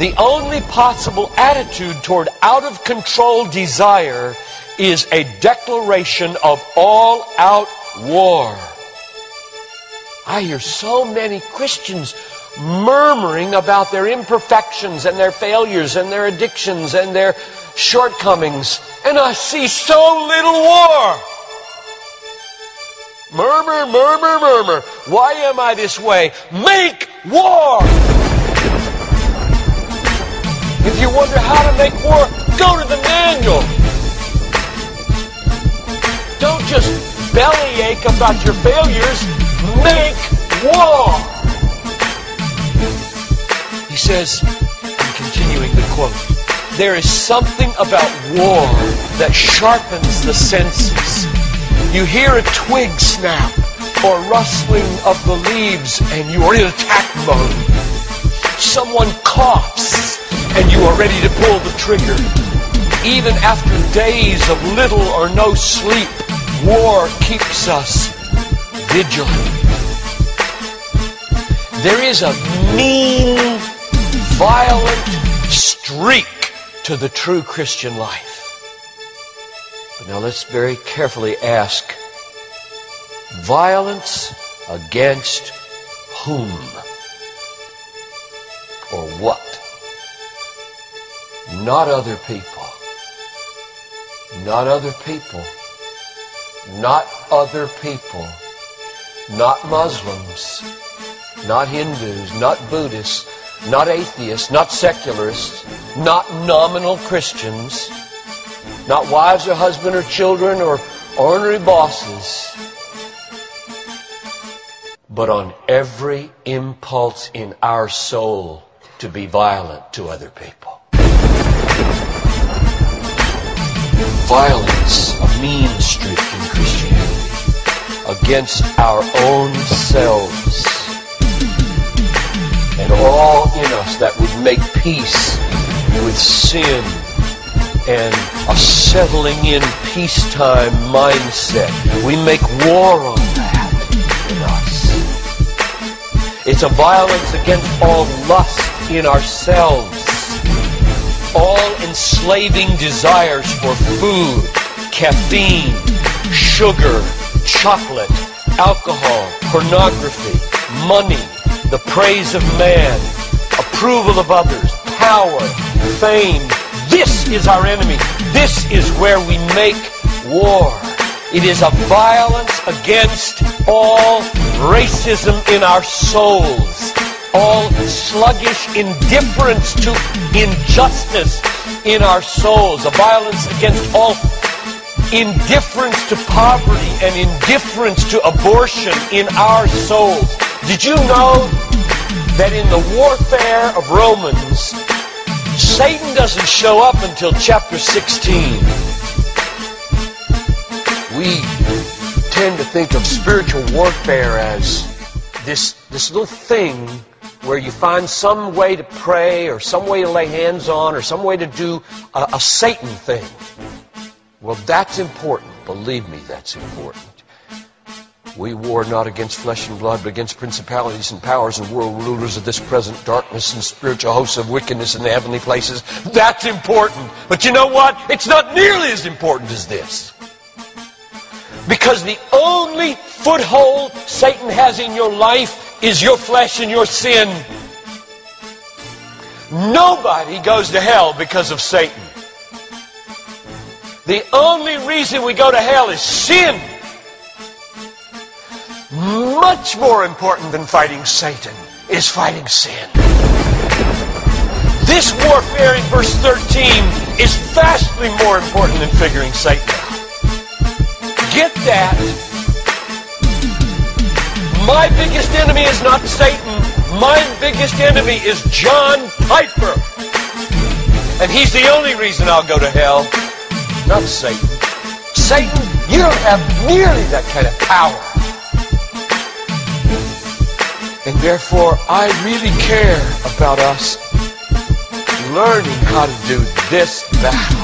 The only possible attitude toward out-of-control desire is a declaration of all-out war. I hear so many Christians murmuring about their imperfections and their failures and their addictions and their shortcomings, and I see so little war. Murmur, murmur, murmur. Why am I this way? Make war! If you wonder how to make war, go to the manual. Don't just bellyache about your failures. Make war! He says, I'm continuing the quote, there is something about war that sharpens the senses. You hear a twig snap or rustling of the leaves and you are in attack mode. Someone coughs and you are ready to pull the trigger. Even after days of little or no sleep, war keeps us vigilant. There is a mean, violent streak to the true Christian life. But now let's very carefully ask, violence against whom? Or what? Not other people. Not other people. Not other people. Not Muslims. Not Hindus. Not Buddhists. Not atheists. Not secularists. Not nominal Christians. Not wives or husband or children or ornery bosses. But on every impulse in our soul to be violent to other people. Violence, a mean streak in Christianity, against our own selves. And all in us that would make peace with sin and a settling in peacetime mindset. We make war on that in us. It's a violence against all lust in ourselves. All enslaving desires for food, caffeine, sugar, chocolate, alcohol, pornography, money, the praise of man, approval of others, power, fame. This is our enemy. This is where we make war. It is a violence against all racism in our souls, all sluggish indifference to injustice in our souls, a violence against all indifference to poverty and indifference to abortion in our souls. Did you know that in the warfare of Romans, Satan doesn't show up until chapter 16. We tend to think of spiritual warfare as this little thing where you find some way to pray or some way to lay hands on or some way to do a Satan thing. Well, that's important. Believe me, that's important. We war not against flesh and blood, but against principalities and powers and world rulers of this present darkness and spiritual hosts of wickedness in the heavenly places. That's important. But you know what? It's not nearly as important as this. Because the only foothold Satan has in your life is your flesh and your sin. Nobody goes to hell because of Satan. The only reason we go to hell is sin. Much more important than fighting Satan is fighting sin. This warfare in verse 13 is vastly more important than figuring Satan out. Get that. My biggest enemy is not Satan. My biggest enemy is John Piper. And he's the only reason I'll go to hell, not Satan. Satan, you don't have nearly that kind of power. And therefore, I really care about us learning how to do this battle.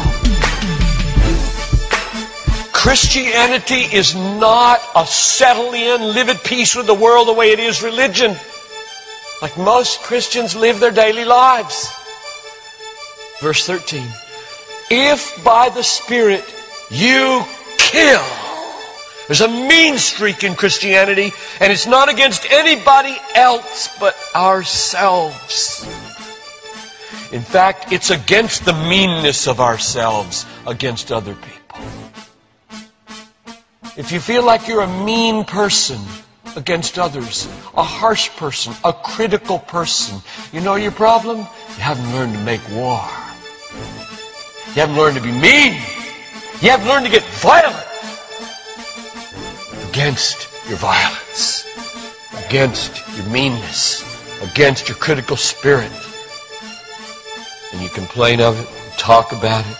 Christianity is not a settle in, live at peace with the world the way it is religion. Like most Christians live their daily lives. Verse 13. If by the Spirit you kill. There's a mean streak in Christianity, and it's not against anybody else but ourselves. In fact, it's against the meanness of ourselves against other people. If you feel like you're a mean person against others, a harsh person, a critical person, you know your problem? You haven't learned to make war. You haven't learned to be mean. You haven't learned to get violent against your violence, against your meanness, against your critical spirit. And you complain of it, talk about it,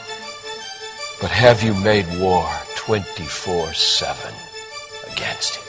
but have you made war 24/7 against it?